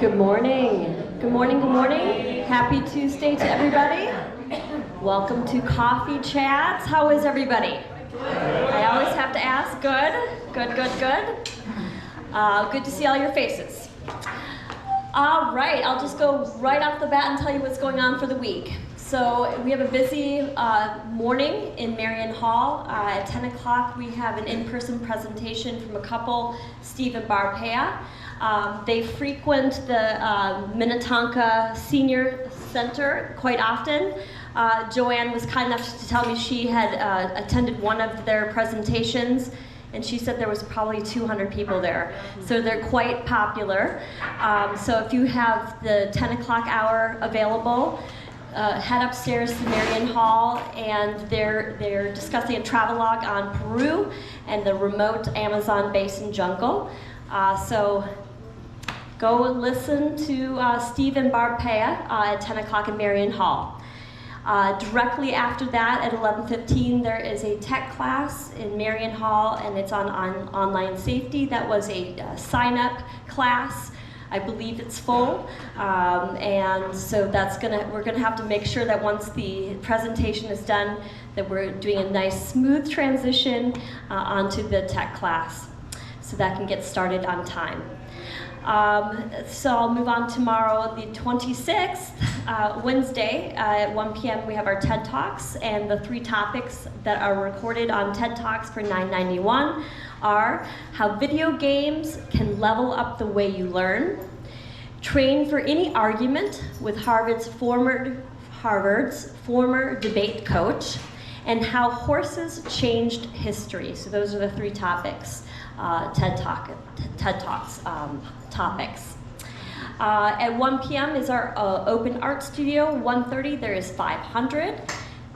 Good morning. Good morning, good morning. Happy Tuesday to everybody. Welcome to Coffee Chats. How is everybody? I always have to ask. Good? Good, good, good. Good to see all your faces. All right, I'll just go right off the bat and tell you what's going on for the week. So we have a busy morning in Marion Hall. At 10 o'clock, we have an in-person presentation from a couple, Steve and Barb Hea. They frequent the Minnetonka Senior Center quite often. Joanne was kind enough to tell me she had attended one of their presentations, and she said there was probably 200 people there. So they're quite popular. So if you have the 10 o'clock hour available, head upstairs to Marion Hall, and they're discussing a travelogue on Peru and the remote Amazon basin jungle. So go and listen to Steve and Barb Hea at 10 o'clock in Marion Hall. Directly after that, at 11:15, there is a tech class in Marion Hall, and it's on online safety. That was a sign-up class. I believe it's full, and so we're gonna have to make sure that once the presentation is done, that we're doing a nice smooth transition onto the tech class, so that can get started on time. So I'll move on tomorrow, the 26th, Wednesday, at 1 p.m. we have our TED Talks, and the 3 topics that are recorded on TED Talks for $9.91 are how video games can level up the way you learn, train for any argument with Harvard's former debate coach, and how horses changed history. So those are the 3 topics, TED Talks topics. At 1 p.m. is our open art studio. 1:30 there is 500.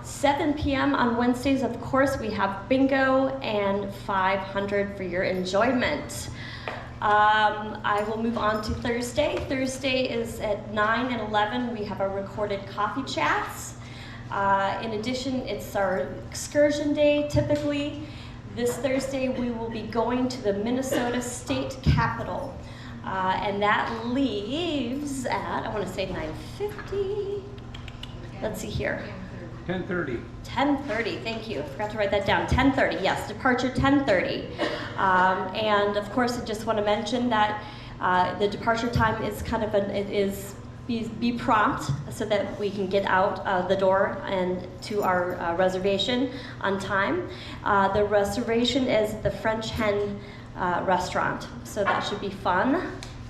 7 p.m. on Wednesdays, of course, we have bingo and 500 for your enjoyment. I will move on to Thursday. Thursday is at 9 and 11. We have our recorded coffee chats. In addition, it's our excursion day, typically. This Thursday, we will be going to the Minnesota State Capitol. And that leaves at, I want to say 9:50. Let's see here. 10:30. 10:30, thank you. I forgot to write that down. 10:30, yes, departure 10:30. And of course, I just want to mention that the departure time is kind of be prompt so that we can get out the door and to our reservation on time. The reservation is the French Hen restaurant, so that should be fun,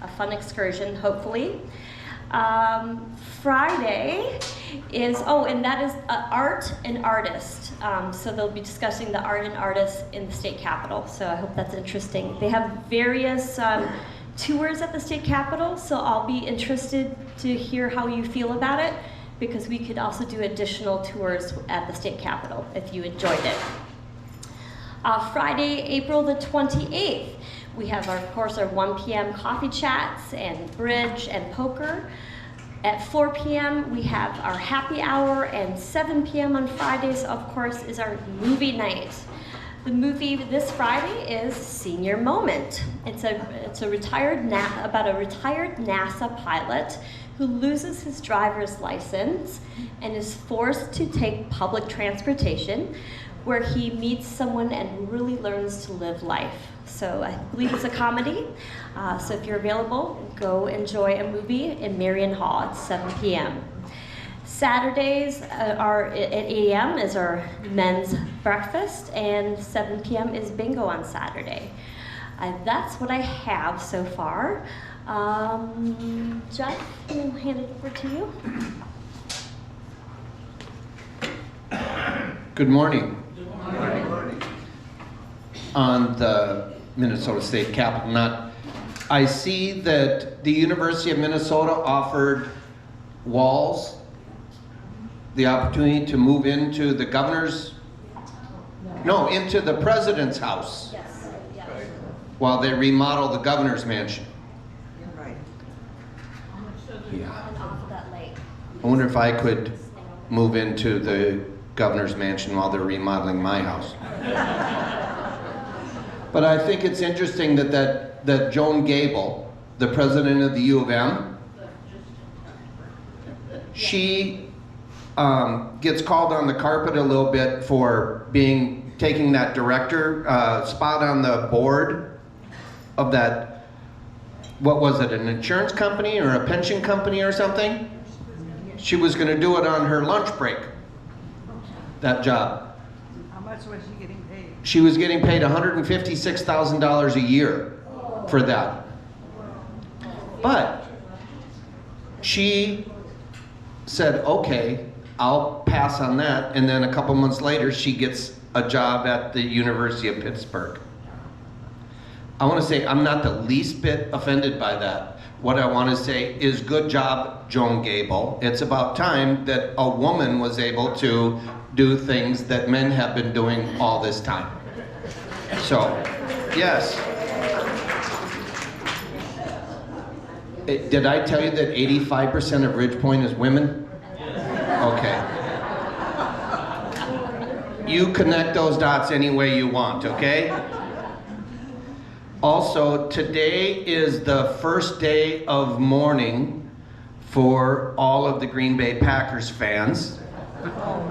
a fun excursion, hopefully. Friday is, and that is art and artist. So they'll be discussing the art and artists in the state capitol, so I hope that's interesting. They have various tours at the state capitol, so I'll be interested to hear how you feel about it, because we could also do additional tours at the state capitol if you enjoyed it. Friday, April the 28th, we have, of course, our 1 p.m. coffee chats and bridge and poker. At 4 p.m., we have our happy hour, and 7 p.m. on Fridays, of course, is our movie night. The movie this Friday is Senior Moment. It's about a retired NASA pilot who loses his driver's license and is forced to take public transportation, where he meets someone and really learns to live life. So I believe it's a comedy. So if you're available, go enjoy a movie in Marion Hall at 7 p.m. Saturdays are at 8 a.m. is our men's breakfast, and 7 p.m. is bingo on Saturday. That's what I have so far. Jeff, I'll hand it over to you. Good morning. Good morning. On the Minnesota State Capitol, I see that the University of Minnesota offered Walls the opportunity to move into the into the president's house. Yes. While they remodel the governor's mansion. Right. Yeah. Off of that lake. I wonder if I could move into the governor's mansion while they're remodeling my house. But I think it's interesting that Joan Gable the president of the U of M. She gets called on the carpet a little bit for taking that director spot on the board of that, what was it, an insurance company or a pension company or something? She was going to do it on her lunch break, that job. How much was she getting paid? She was getting paid $156,000 a year for that. But she said, okay, I'll pass on that. And then a couple months later, she gets a job at the University of Pittsburgh. I want to say I'm not the least bit offended by that. What I want to say is good job, Joan Gable. It's about time that a woman was able to do things that men have been doing all this time. So, yes. Did I tell you that 85% of Ridgepoint is women? Okay. You connect those dots any way you want, okay? Also, today is the first day of mourning for all of the Green Bay Packers fans.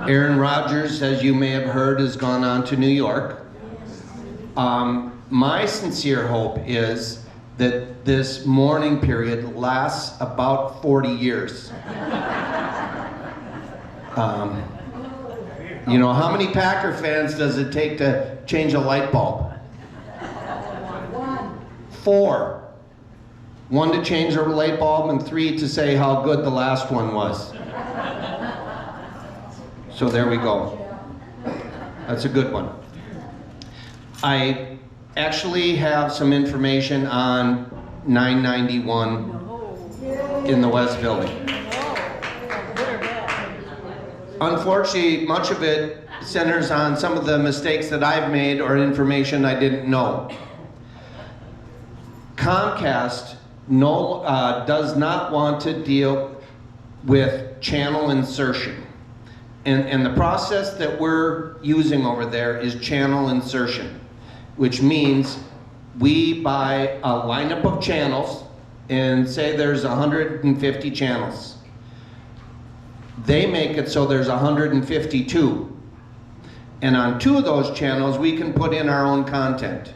Aaron Rodgers, as you may have heard, has gone on to New York. My sincere hope is that this mourning period lasts about 40 years. You know, how many Packer fans does it take to change a light bulb? 4. 1 to change a light bulb and 3 to say how good the last one was. So there we go. That's a good one. I actually have some information on 991 in the West Building. Unfortunately, much of it centers on some of the mistakes that I've made or information I didn't know. Comcast does not want to deal with channel insertion. And the process that we're using over there is channel insertion, which means we buy a lineup of channels and say there's 150 channels. They make it so there's 152. And on 2 of those channels, we can put in our own content.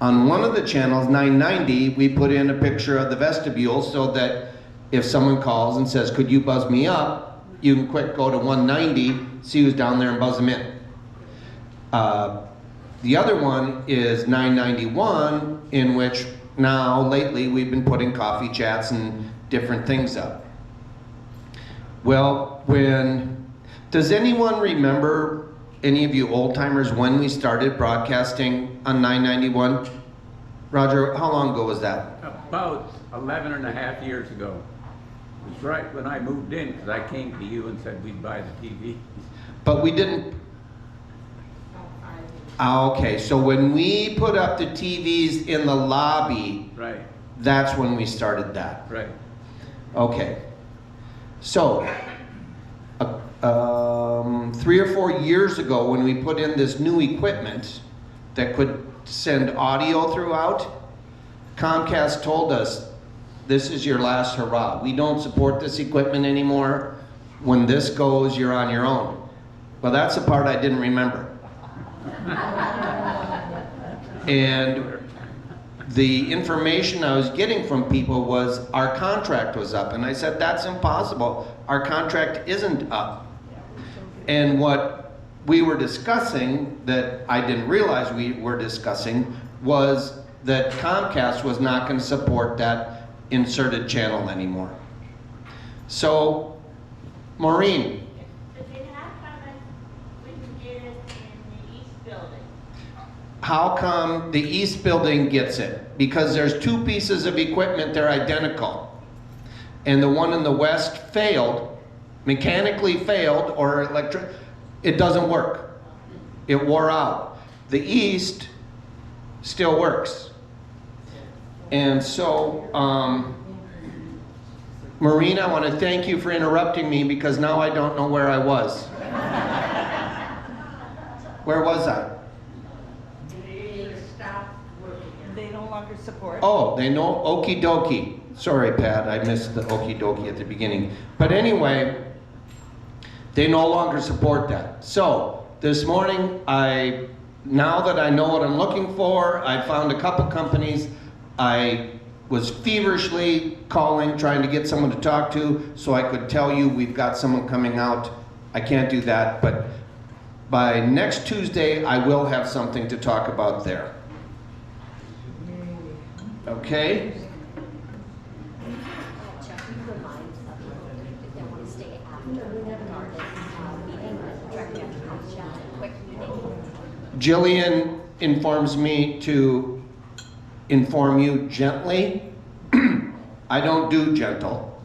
On one of the channels, 990, we put in a picture of the vestibule so that if someone calls and says, could you buzz me up, you can quick go to 190, see who's down there and buzz them in. The other one is 991, in which now, lately, we've been putting coffee chats and different things up. Well, does anyone remember, any of you old timers, when we started broadcasting on 991? Roger, how long ago was that? About 11 and a half years ago. It was right when I moved in, because I came to you and said we'd buy the TV. But we didn't. Okay, so when we put up the TVs in the lobby, Right. That's when we started that. Right. Okay. So, 3 or 4 years ago, when we put in this new equipment that could send audio throughout, Comcast told us, this is your last hurrah. We don't support this equipment anymore. When this goes, you're on your own. Well, that's the part I didn't remember. And the information I was getting from people was our contract was up. And I said, that's impossible. Our contract isn't up. And what we were discussing that I didn't realize we were discussing was that Comcast was not going to support that inserted channel anymore. So, Maureen. But then how come we can get it in the East Building? How come the East Building gets it? Because there's 2 pieces of equipment, they're identical. And the one in the West failed, mechanically failed, or it doesn't work. It wore out. The East still works. And so, Maureen, I want to thank you for interrupting me because now I don't know where I was. Where was I? They no longer support. Oh, they know okie dokie. Sorry, Pat, I missed the okie dokie at the beginning. But anyway, they no longer support that. So this morning, now that I know what I'm looking for, I found a couple companies. I was feverishly calling, trying to get someone to talk to, so I could tell you we've got someone coming out. I can't do that, but by next Tuesday, I will have something to talk about there. Okay? Chuck, you remind them if they want to stay after the garden meeting, directly after coffee chat, a quick meeting. Jillian informs me to inform you gently. I don't do gentle.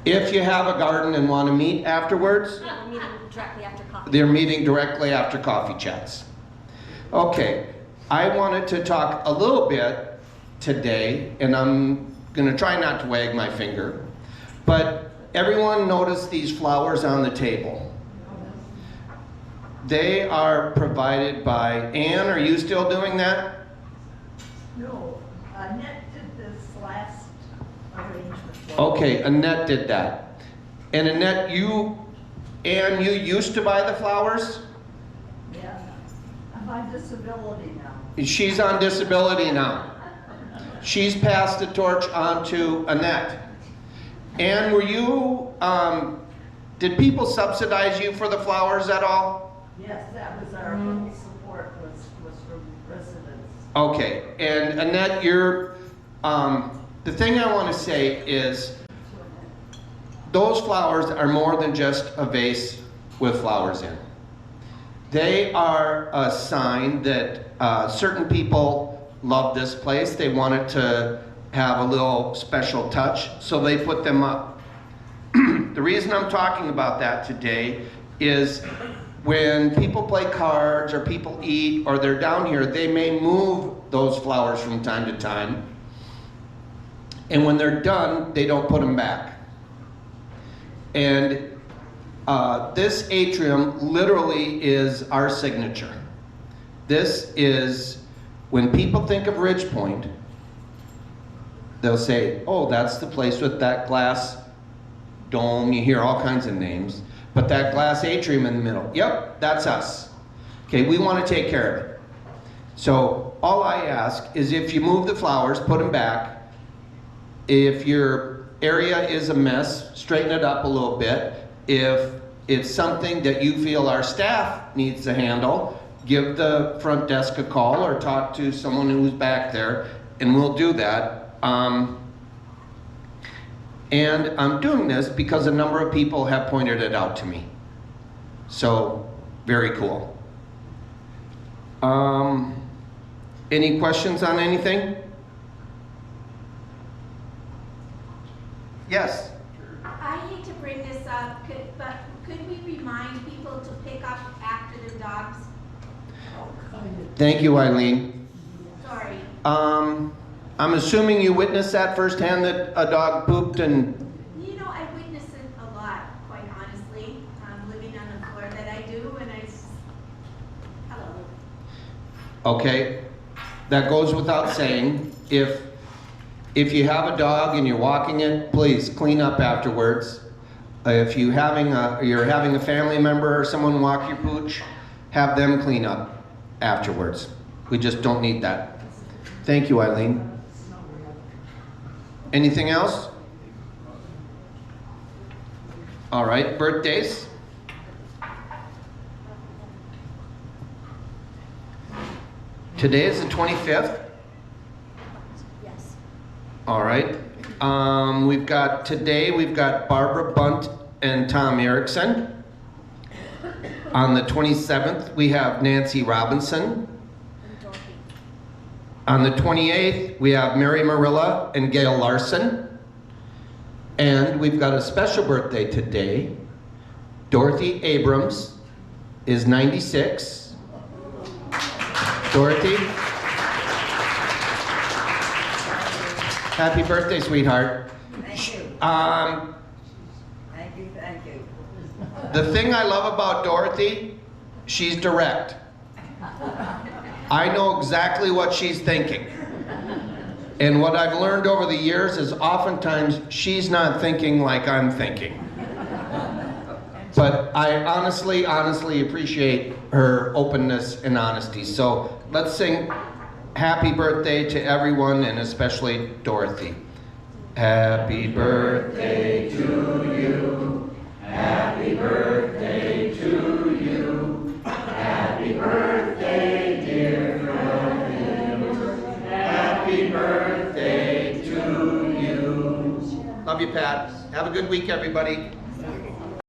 If you have a garden and want to meet afterwards, We're meeting directly after coffee. they're meeting directly after coffee chats. Okay, I wanted to talk a little bit today, and I'm going to try not to wag my finger, but everyone noticed these flowers on the table. They are provided by Ann. Are you still doing that? No, Annette did this last arrangement. Okay, Annette did that. And Annette, Ann, you used to buy the flowers? Yeah, I'm on disability now. She's on disability now. She's passed the torch on to Annette. Ann, were you, did people subsidize you for the flowers at all? Yes, that was our whole support was from residents. Okay, and Annette, the thing I want to say is those flowers are more than just a vase with flowers in. They are a sign that certain people love this place. They want it to have a little special touch, so they put them up. The reason I'm talking about that today is when people play cards or people eat or they're down here, they may move those flowers from time to time. And when they're done, they don't put them back. And this atrium literally is our signature. This is, when people think of Ridge Point, they'll say, oh, that's the place with that glass dome. You hear all kinds of names. But that glass atrium in the middle, yep, that's us. Okay, we want to take care of it. So all I ask is if you move the flowers, put them back. If your area is a mess, straighten it up a little bit. If it's something that you feel our staff needs to handle, give the front desk a call or talk to someone who's back there, and we'll do that. And I'm doing this because a number of people have pointed it out to me. So, very cool. Any questions on anything? Yes? I hate to bring this up, but could we remind people to pick up after the dogs? Thank you, Eileen. Sorry. I'm assuming you witnessed that firsthand, that a dog pooped and... You know, I witness it a lot, quite honestly. Living on the floor that I do, and hello. Okay, that goes without saying. If you have a dog and you're walking it, please clean up afterwards. If you're having a family member or someone walk your pooch, have them clean up afterwards. We just don't need that. Thank you, Eileen. Anything else? All right, birthdays. Today is the 25th. Yes. All right. We've got Barbara Bunt and Tom Erickson. On the 27th, we have Nancy Robinson. And Dorothy. On the 28th, we have Mary Marilla and Gail Larson. And we've got a special birthday today. Dorothy Abrams is 96. Dorothy, happy birthday, sweetheart. Thank you. Thank you. The thing I love about Dorothy, she's direct. I know exactly what she's thinking. And what I've learned over the years is oftentimes she's not thinking like I'm thinking. But I honestly appreciate her openness and honesty. So let's sing happy birthday to everyone, and especially Dorothy. Happy birthday to you. Happy birthday to you. Happy birthday, dear friend. Happy birthday to you. Love you, Pat. Have a good week, everybody.